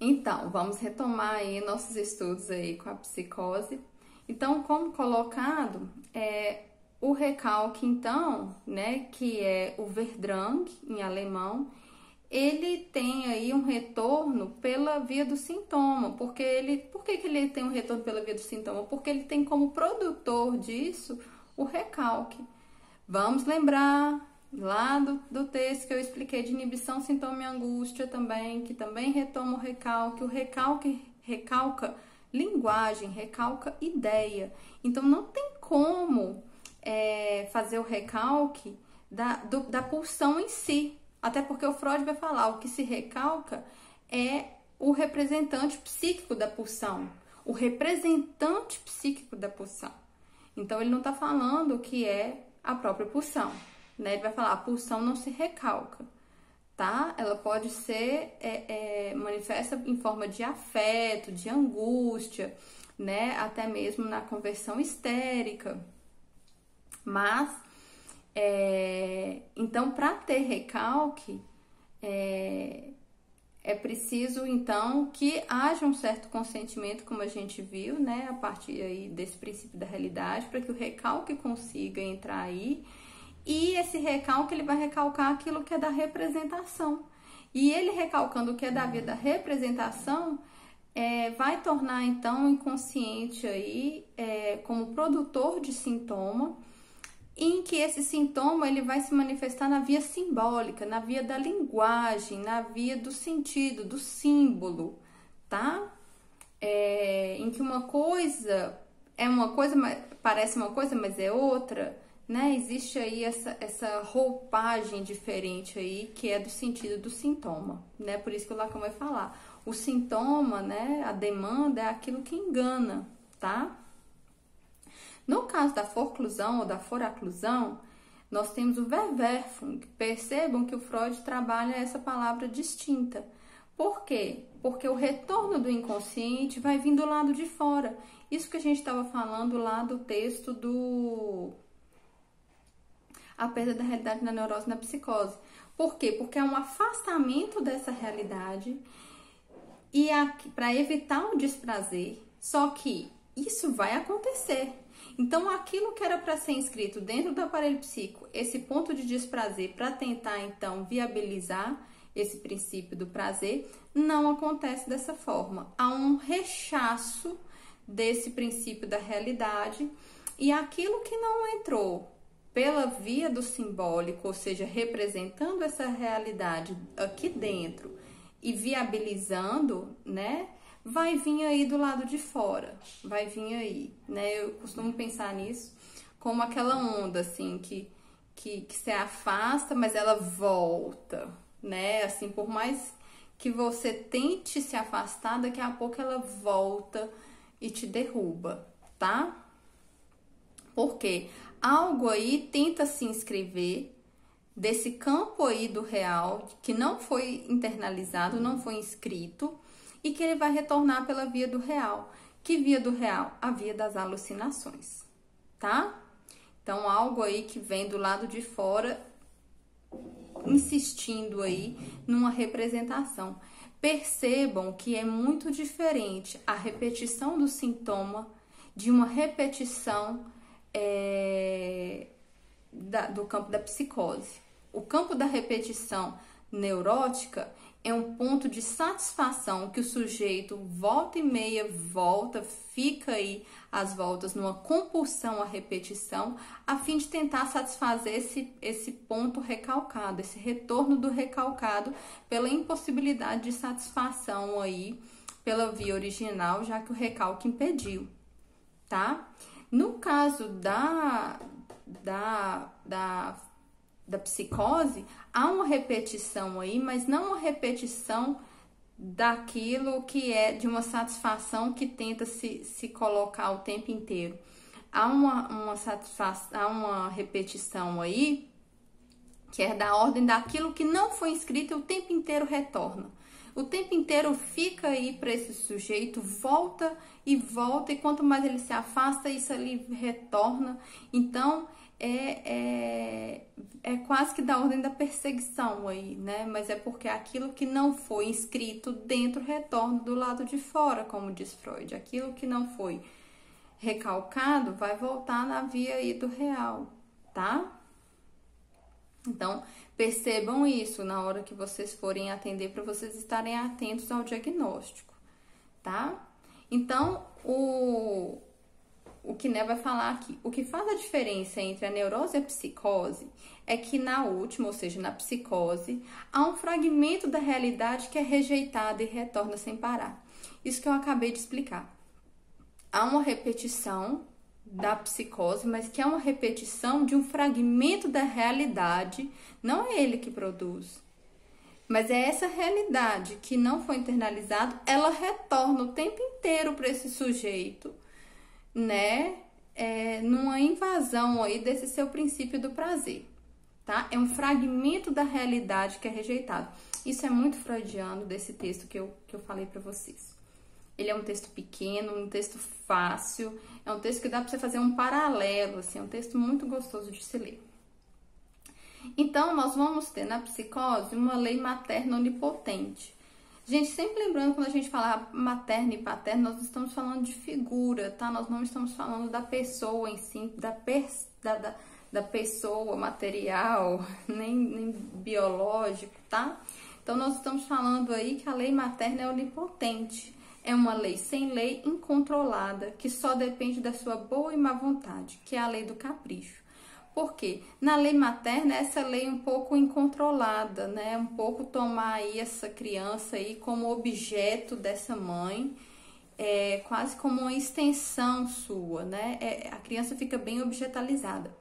Então, vamos retomar aí nossos estudos aí com a psicose. Então, como colocado, o recalque, então, né, que é o Verdrang em alemão, ele tem aí um retorno pela via do sintoma. Por que ele tem um retorno pela via do sintoma? Porque ele tem como produtor disso o recalque. Vamos lembrar lá do texto que eu expliquei de inibição, sintoma e angústia também, que também retoma o recalque. O recalque recalca linguagem, recalca ideia. Então, não tem como fazer o recalque da pulsão em si. Até porque o Freud vai falar, o que se recalca é o representante psíquico da pulsão. O representante psíquico da pulsão. Então, ele não está falando que é a própria pulsão, né? Ele vai falar, a pulsão não se recalca, tá? Ela pode ser manifesta em forma de afeto, de angústia, né? Até mesmo na conversão histérica. Mas, então, para ter recalque, é preciso, então, que haja um certo consentimento, como a gente viu, né? A partir aí desse princípio da realidade, para que o recalque consiga entrar aí. E esse recalque, ele vai recalcar aquilo que é da representação. E ele recalcando o que é da via da representação, vai tornar, então, o inconsciente aí como produtor de sintoma, em que esse sintoma ele vai se manifestar na via simbólica, na via da linguagem, na via do sentido, do símbolo, tá? Em que uma coisa é uma coisa, parece uma coisa, mas é outra, né? Existe aí essa roupagem diferente aí, que é do sentido do sintoma, né? Por isso que o Lacan vai falar. O sintoma, né? A demanda é aquilo que engana, tá? No caso da forclusão ou da foraclusão, nós temos o Verwerfung. Percebam que o Freud trabalha essa palavra distinta. Por quê? Porque o retorno do inconsciente vai vir do lado de fora. Isso que a gente estava falando lá do texto do A Perda da Realidade na Neurose e na Psicose. Por quê? Porque é um afastamento dessa realidade e para evitar o desprazer. Só que isso vai acontecer. Então, aquilo que era para ser inscrito dentro do aparelho psíquico, esse ponto de desprazer, para tentar, então, viabilizar esse princípio do prazer, não acontece dessa forma. Há um rechaço desse princípio da realidade e aquilo que não entrou pela via do simbólico, ou seja, representando essa realidade aqui dentro e viabilizando, né? Vai vir aí do lado de fora, vai vir aí, né? Eu costumo pensar nisso como aquela onda, assim, que se afasta, mas ela volta, né? Assim, por mais que você tente se afastar, daqui a pouco ela volta e te derruba, tá? Porque algo aí tenta se inscrever desse campo aí do real, que não foi internalizado, não foi inscrito, e que ele vai retornar pela via do real. Que via do real? A via das alucinações, tá? Então, algo aí que vem do lado de fora, insistindo aí numa representação. Percebam que é muito diferente a repetição do sintoma de uma repetição do campo da psicose. O campo da repetição neurótica é um ponto de satisfação que o sujeito volta e meia volta, fica aí às voltas numa compulsão à repetição, a fim de tentar satisfazer esse ponto recalcado, esse retorno do recalcado pela impossibilidade de satisfação aí pela via original, já que o recalque impediu, tá? No caso da psicose, há uma repetição aí, mas não uma repetição daquilo que é de uma satisfação que tenta se colocar o tempo inteiro. Há uma repetição aí que é da ordem daquilo que não foi inscrito e o tempo inteiro retorna. O tempo inteiro fica aí para esse sujeito, volta, e quanto mais ele se afasta, isso ali retorna. Então, é quase que da ordem da perseguição aí, né? Mas é porque aquilo que não foi inscrito dentro retorna do lado de fora, como diz Freud. Aquilo que não foi recalcado vai voltar na via aí do real, tá? Então, percebam isso na hora que vocês forem atender, para vocês estarem atentos ao diagnóstico, tá? Então, o que Né vai falar aqui, o que faz a diferença entre a neurose e a psicose é que na última, ou seja, na psicose, há um fragmento da realidade que é rejeitado e retorna sem parar. Isso que eu acabei de explicar. Há uma repetição da psicose, mas que é uma repetição de um fragmento da realidade, não é ele que produz. Mas é essa realidade que não foi internalizada, ela retorna o tempo inteiro para esse sujeito, né? Numa invasão aí desse seu princípio do prazer, tá? É um fragmento da realidade que é rejeitado. Isso é muito freudiano desse texto que eu falei para vocês. Ele é um texto pequeno, um texto fácil, é um texto que dá para você fazer um paralelo, assim, é um texto muito gostoso de se ler. Então, nós vamos ter na psicose uma lei materna onipotente. Gente, sempre lembrando, quando a gente fala materno e paterno, nós estamos falando de figura, tá? Nós não estamos falando da pessoa em si, da pessoa material, nem biológico, tá? Então, nós estamos falando aí que a lei materna é onipotente. É uma lei sem lei, incontrolada, que só depende da sua boa e má vontade, que é a lei do capricho. Por quê? Na lei materna, essa lei é um pouco incontrolada, né? Um pouco tomar aí essa criança aí como objeto dessa mãe, quase como uma extensão sua, né? A criança fica bem objetalizada.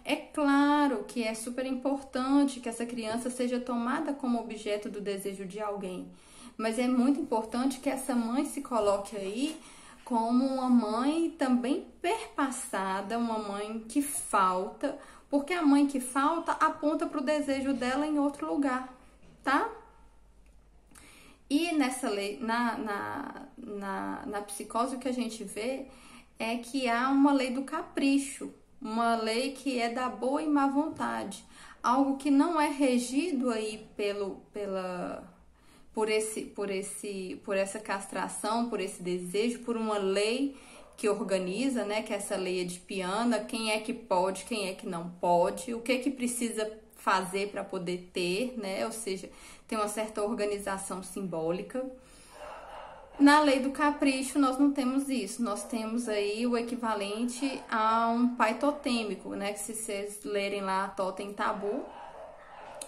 É claro que é super importante que essa criança seja tomada como objeto do desejo de alguém, mas é muito importante que essa mãe se coloque aí como uma mãe também perpassada, uma mãe que falta, porque a mãe que falta aponta para o desejo dela em outro lugar, tá? E nessa lei, na psicose, o que a gente vê é que há uma lei do capricho, uma lei que é da boa e má vontade, algo que não é regido aí por essa castração, por esse desejo, por uma lei que organiza, né, que essa lei edipiana, quem é que pode, quem é que não pode, o que é que precisa fazer para poder ter, né, ou seja, tem uma certa organização simbólica. Na lei do capricho, nós não temos isso, nós temos aí o equivalente a um pai totêmico, né, que se vocês lerem lá Totem Tabu,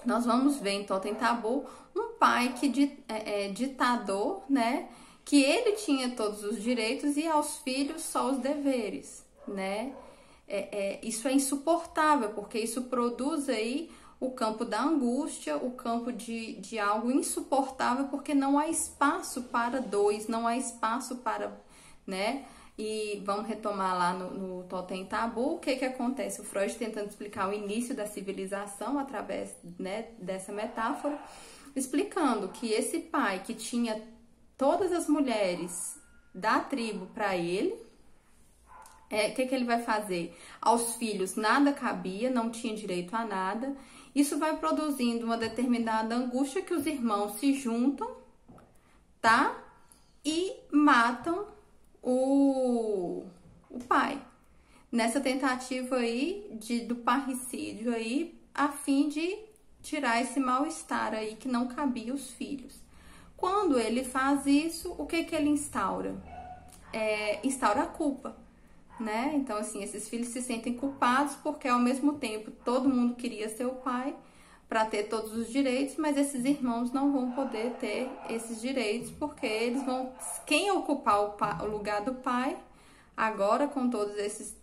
nós vamos ver em Totem Tabu um pai que é ditador, né? Que ele tinha todos os direitos e aos filhos só os deveres, né? Isso é insuportável, porque isso produz aí o campo da angústia, o campo de algo insuportável, porque não há espaço para dois, não há espaço para, né? E vamos retomar lá no Totem Tabu, o que acontece? O Freud tentando explicar o início da civilização através, né, dessa metáfora, explicando que esse pai que tinha todas as mulheres da tribo para ele, o que ele vai fazer? Aos filhos nada cabia, não tinha direito a nada. Isso vai produzindo uma determinada angústia que os irmãos se juntam, tá? E matam o pai, nessa tentativa aí do parricídio aí, a fim de tirar esse mal-estar aí que não cabia os filhos. Quando ele faz isso, o que ele instaura? Instaura a culpa, né? Então, assim, esses filhos se sentem culpados porque ao mesmo tempo todo mundo queria ser o pai para ter todos os direitos, mas esses irmãos não vão poder ter esses direitos porque eles vão... Quem ocupar o lugar do pai, agora com todos essas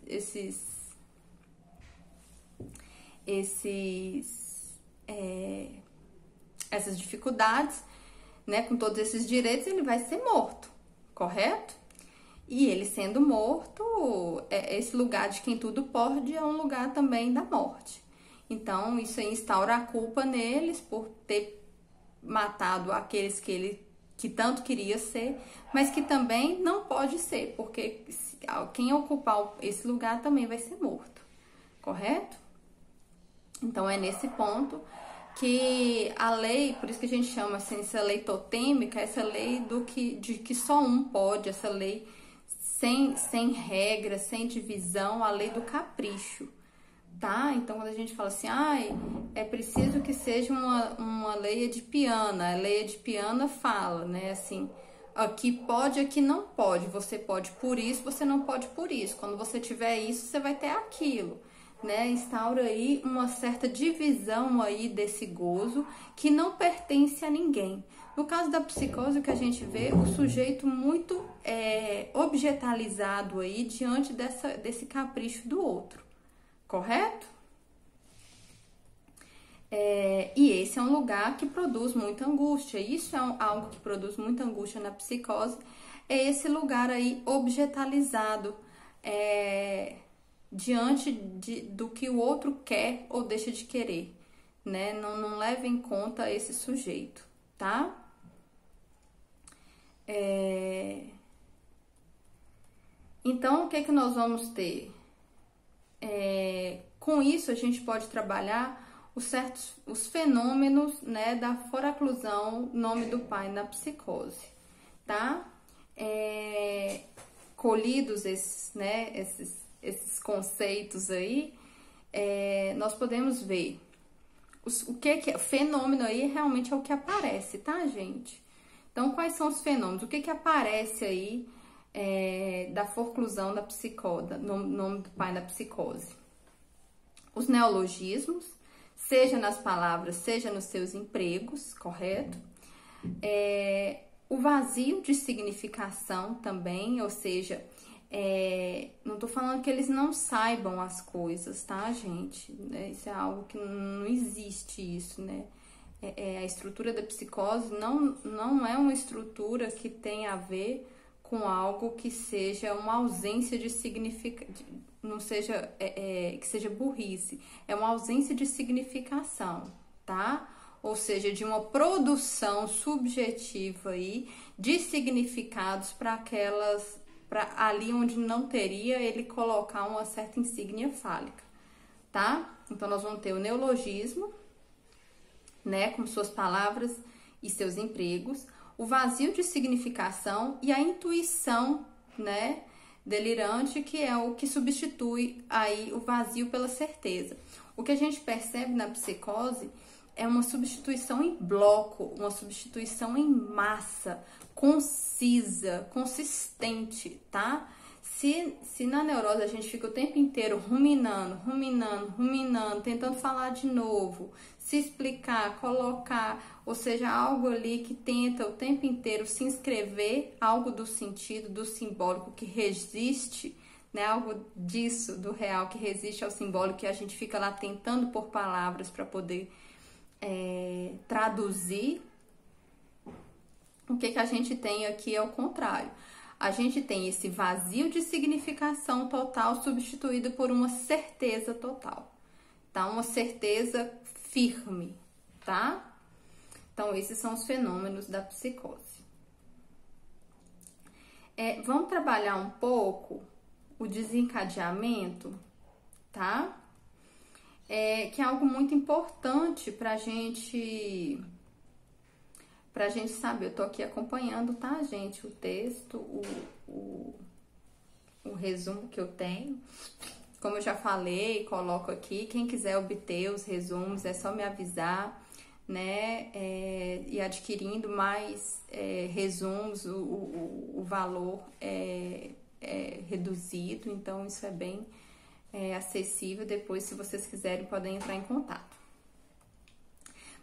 dificuldades, né, com todos esses direitos, ele vai ser morto, correto? E ele sendo morto, esse lugar de quem tudo pode é um lugar também da morte. Então, isso aí instaura a culpa neles por ter matado aqueles que ele tanto queria ser, mas que também não pode ser, porque quem ocupar esse lugar também vai ser morto, correto? Então, é nesse ponto que a lei, por isso que a gente chama assim, essa lei totêmica, essa lei de que só um pode, essa lei sem regra, sem divisão, a lei do capricho, tá? Então, quando a gente fala assim, é preciso que seja uma lei edipiana, a lei edipiana fala, né, assim, aqui pode, aqui não pode, você pode por isso, você não pode por isso, quando você tiver isso, você vai ter aquilo, né? Instaura aí uma certa divisão aí desse gozo que não pertence a ninguém. No caso da psicose, o que a gente vê, o sujeito muito objetalizado aí diante desse capricho do outro, correto? E esse é um lugar que produz muita angústia. Isso é algo que produz muita angústia na psicose, é esse lugar aí objetalizado, diante do que o outro quer ou deixa de querer, né? Não leva em conta esse sujeito, tá? Então, o que nós vamos ter? Com isso, a gente pode trabalhar os fenômenos, né, da foraclusão, nome do pai, na psicose, tá? Colhidos esses conceitos aí, nós podemos ver o que é fenômeno aí, realmente é o que aparece, tá, gente? Então, quais são os fenômenos? O que aparece aí da forclusão da psicose, nome do pai na psicose? Os neologismos, seja nas palavras, seja nos seus empregos, correto? O vazio de significação também, ou seja, não tô falando que eles não saibam as coisas, tá, gente? Isso é algo que não existe isso, né? A estrutura da psicose não é uma estrutura que tem a ver com algo que seja uma ausência de significado, não seja, que seja burrice, é uma ausência de significação, tá? Ou seja, de uma produção subjetiva aí de significados para ali onde não teria ele colocar uma certa insígnia fálica, tá? Então, nós vamos ter o neologismo, né, com suas palavras e seus empregos, o vazio de significação e a intuição, né, delirante, que é o que substitui aí o vazio pela certeza. O que a gente percebe na psicose é uma substituição em bloco, uma substituição em massa, concisa, consistente, tá? Se na neurose a gente fica o tempo inteiro ruminando, tentando falar de novo, se explicar, colocar, ou seja, algo ali que tenta o tempo inteiro se inscrever, algo do sentido, do simbólico que resiste, né? Algo disso, do real que resiste ao simbólico, que a gente fica lá tentando por palavras para poder traduzir. O que a gente tem aqui é o contrário. A gente tem esse vazio de significação total substituído por uma certeza total, tá? Uma certeza firme, tá? Então, esses são os fenômenos da psicose. Vamos trabalhar um pouco o desencadeamento, tá? Que é algo muito importante pra gente saber. Eu tô aqui acompanhando, tá, gente? O texto, o resumo que eu tenho. Como eu já falei, coloco aqui. Quem quiser obter os resumos, é só me avisar, né? E adquirindo mais resumos, o valor é reduzido. Então, isso é bem acessível. Depois, se vocês quiserem, podem entrar em contato.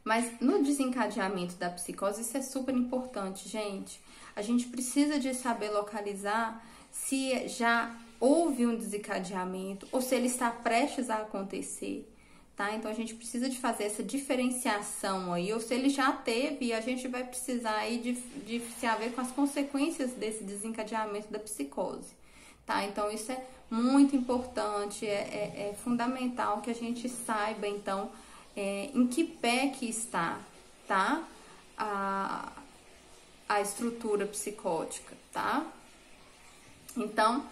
Mas no desencadeamento da psicose, isso é super importante, gente. A gente precisa de saber localizar se já houve um desencadeamento ou se ele está prestes a acontecer, tá? Então, a gente precisa de fazer essa diferenciação aí, ou se ele já teve, e a gente vai precisar aí de se haver com as consequências desse desencadeamento da psicose, tá? Então, isso é muito importante, é fundamental que a gente saiba, então, em que pé que está, tá? A estrutura psicótica, tá? Então,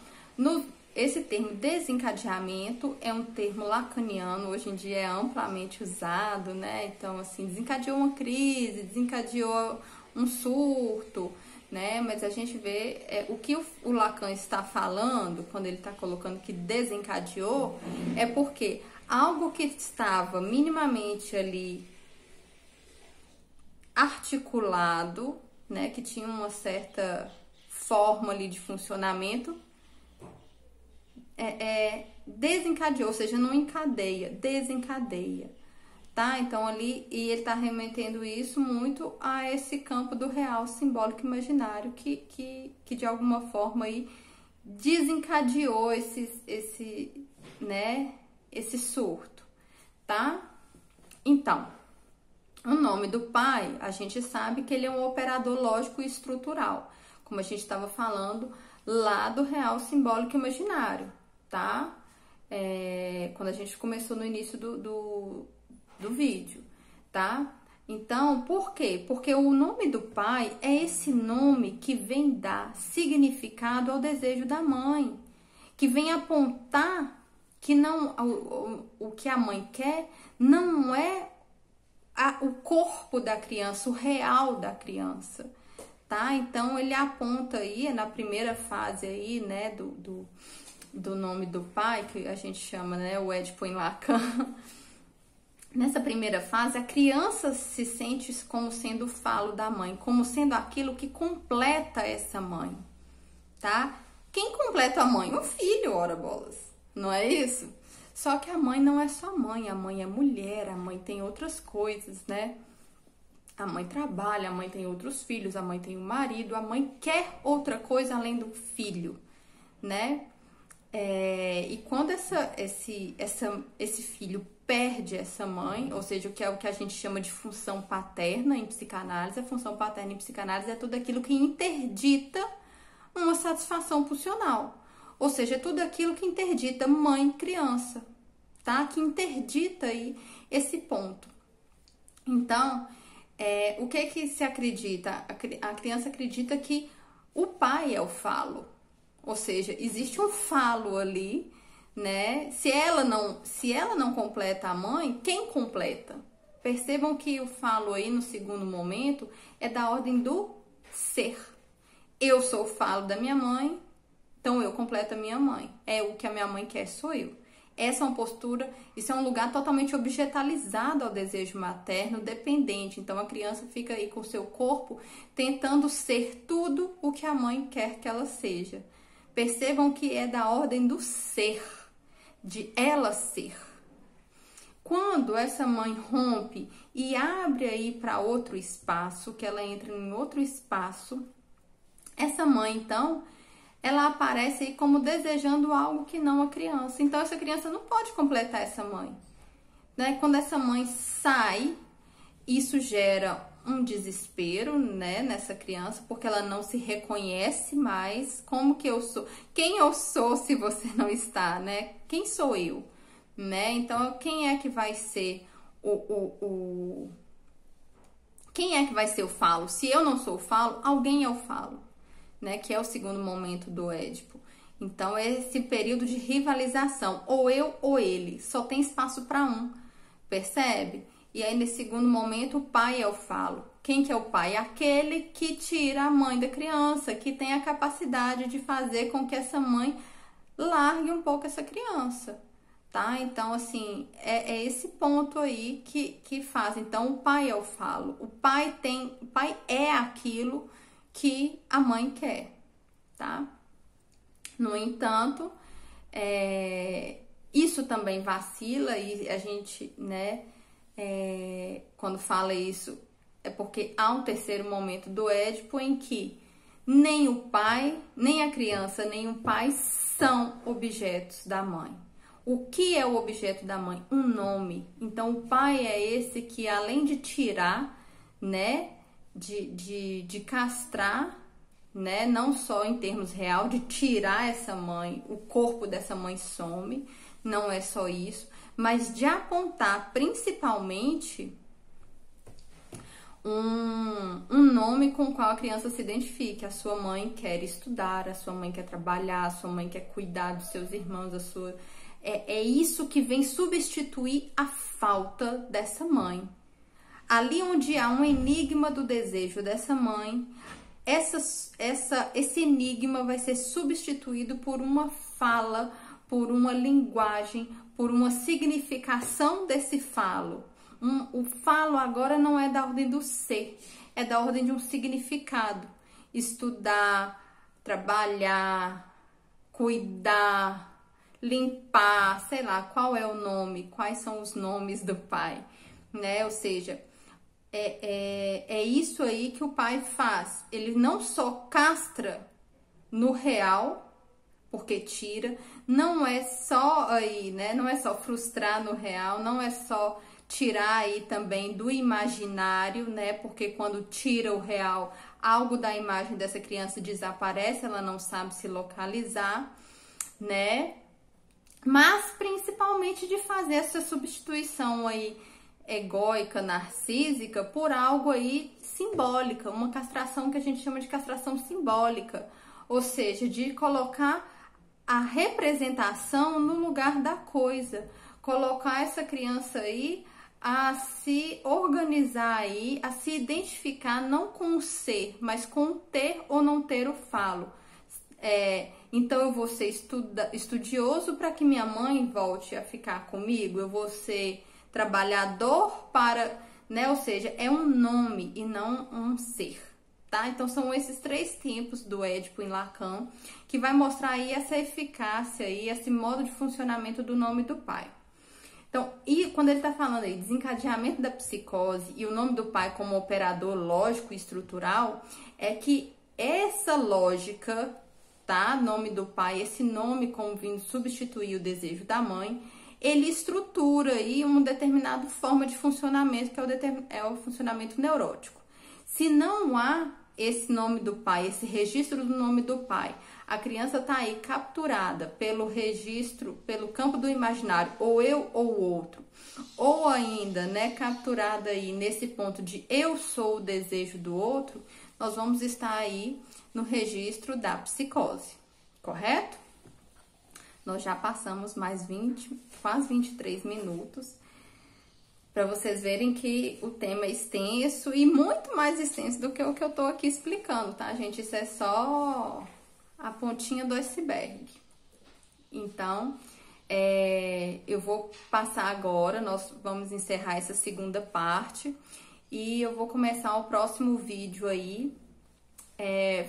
esse termo desencadeamento é um termo lacaniano, hoje em dia é amplamente usado, né? Então, assim, desencadeou uma crise, desencadeou um surto, né? Mas a gente vê o que o Lacan está falando, quando ele está colocando que desencadeou, é porque algo que estava minimamente ali articulado, né? Que tinha uma certa forma ali de funcionamento, desencadeou, ou seja, não encadeia, desencadeia, tá? Então ali, e ele tá remetendo isso muito a esse campo do real simbólico imaginário que de alguma forma aí desencadeou esse surto, tá? Então, o nome do pai, a gente sabe que ele é um operador lógico e estrutural, como a gente estava falando lá do real simbólico imaginário, tá? Quando a gente começou no início do vídeo, tá? Então, por quê? Porque o nome do pai é esse nome que vem dar significado ao desejo da mãe, que vem apontar que não o que a mãe quer não é o corpo da criança, o real da criança, tá? Então ele aponta aí na primeira fase aí, né, do nome do pai, que a gente chama, né, o Édipo em Lacan. Nessa primeira fase, a criança se sente como sendo o falo da mãe, como sendo aquilo que completa essa mãe, tá? Quem completa a mãe? O filho, ora bolas, não é isso? Só que a mãe não é só mãe, a mãe é mulher, a mãe tem outras coisas, né? A mãe trabalha, a mãe tem outros filhos, a mãe tem um marido, a mãe quer outra coisa além do filho, né? E quando esse filho perde essa mãe, ou seja, o que a gente chama de função paterna em psicanálise, a função paterna em psicanálise é tudo aquilo que interdita uma satisfação pulsional. Ou seja, é tudo aquilo que interdita mãe e criança, tá? Que interdita aí esse ponto. Então, o que se acredita? A criança acredita que o pai é o falo. Ou seja, existe um falo ali, né? Se ela não completa a mãe, quem completa? Percebam que o falo aí no segundo momento é da ordem do ser. Eu sou o falo da minha mãe, então eu completo a minha mãe. É o que a minha mãe quer, sou eu. Essa é uma postura, isso é um lugar totalmente objetalizado ao desejo materno, dependente. Então a criança fica aí com o seu corpo tentando ser tudo o que a mãe quer que ela seja. Percebam que é da ordem do ser, de ela ser. Quando essa mãe rompe e abre aí para outro espaço, que ela entra em outro espaço, essa mãe, então, ela aparece aí como desejando algo que não a criança. Então, essa criança não pode completar essa mãe, né? Quando essa mãe sai, isso gera um desespero, né, nessa criança, porque ela não se reconhece mais. Como que eu sou? Quem eu sou se você não está, né? Quem sou eu, né? Então, quem é que vai ser quem é que vai ser o falo? Se eu não sou o falo, alguém é o falo, né? Que é o segundo momento do Édipo. Então, é esse período de rivalização, ou eu ou ele, só tem espaço para um, percebe? E aí, nesse segundo momento, o pai é o falo. Quem que é o pai? Aquele que tira a mãe da criança, que tem a capacidade de fazer com que essa mãe largue um pouco essa criança, tá? Então, assim, é esse ponto aí que faz. Então, o pai é o falo. O pai é aquilo que a mãe quer, tá? No entanto, isso também vacila e a gente, né, quando fala isso, é porque há um terceiro momento do Édipo em que nem o pai, nem a criança, nem o pai são objetos da mãe. O que é o objeto da mãe? Um nome. Então, o pai é esse que, além de tirar, né, de castrar, né, não só em termos real, de tirar essa mãe, o corpo dessa mãe some, não é só isso, mas de apontar principalmente um nome com o qual a criança se identifique. A sua mãe quer estudar, a sua mãe quer trabalhar, a sua mãe quer cuidar dos seus irmãos, é isso que vem substituir a falta dessa mãe. Ali onde há um enigma do desejo dessa mãe, esse enigma vai ser substituído por uma fala, por uma linguagem, por uma significação desse falo. O falo agora não é da ordem do ser, é da ordem de um significado. Estudar, trabalhar, cuidar, limpar, sei lá, qual é o nome, quais são os nomes do pai, né? Ou seja, é isso aí que o pai faz. Ele não só castra no real, porque tira, não é só aí, né? Não é só frustrar no real, não é só tirar aí também do imaginário, né? Porque quando tira o real, algo da imagem dessa criança desaparece, ela não sabe se localizar, né? Mas principalmente de fazer essa substituição aí egóica, narcísica, por algo aí simbólica, uma castração que a gente chama de castração simbólica, ou seja, de colocar a representação no lugar da coisa, colocar essa criança aí a se organizar aí, a se identificar não com o ser, mas com o ter ou não ter o falo. Então eu vou ser estudioso para que minha mãe volte a ficar comigo, eu vou ser trabalhador para, né? Ou seja, é um nome e não um ser, tá? Então são esses 3 tempos do Édipo em Lacan que vai mostrar aí essa eficácia aí, esse modo de funcionamento do nome do pai. Então, e quando ele tá falando aí desencadeamento da psicose e o nome do pai como operador lógico e estrutural, é que essa lógica, tá? Nome do pai, esse nome como vindo substituir o desejo da mãe, ele estrutura aí uma determinada forma de funcionamento, que é o funcionamento neurótico. Se não há esse nome do pai, esse registro do nome do pai, a criança tá aí capturada pelo registro, pelo campo do imaginário, ou eu ou o outro, ou ainda, né, capturada aí nesse ponto de eu sou o desejo do outro, nós vamos estar aí no registro da psicose, correto? Nós já passamos mais quase 23 minutos, para vocês verem que o tema é extenso e muito mais extenso do que o que eu tô aqui explicando, tá, gente? Isso é só a pontinha do iceberg. Então, eu vou passar agora, nós vamos encerrar essa segunda parte e eu vou começar o próximo vídeo aí,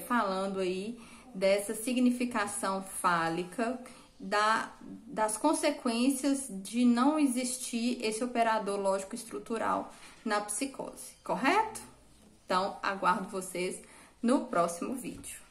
falando aí dessa significação fálica, das consequências de não existir esse operador lógico estrutural na psicose, correto? Então, aguardo vocês no próximo vídeo.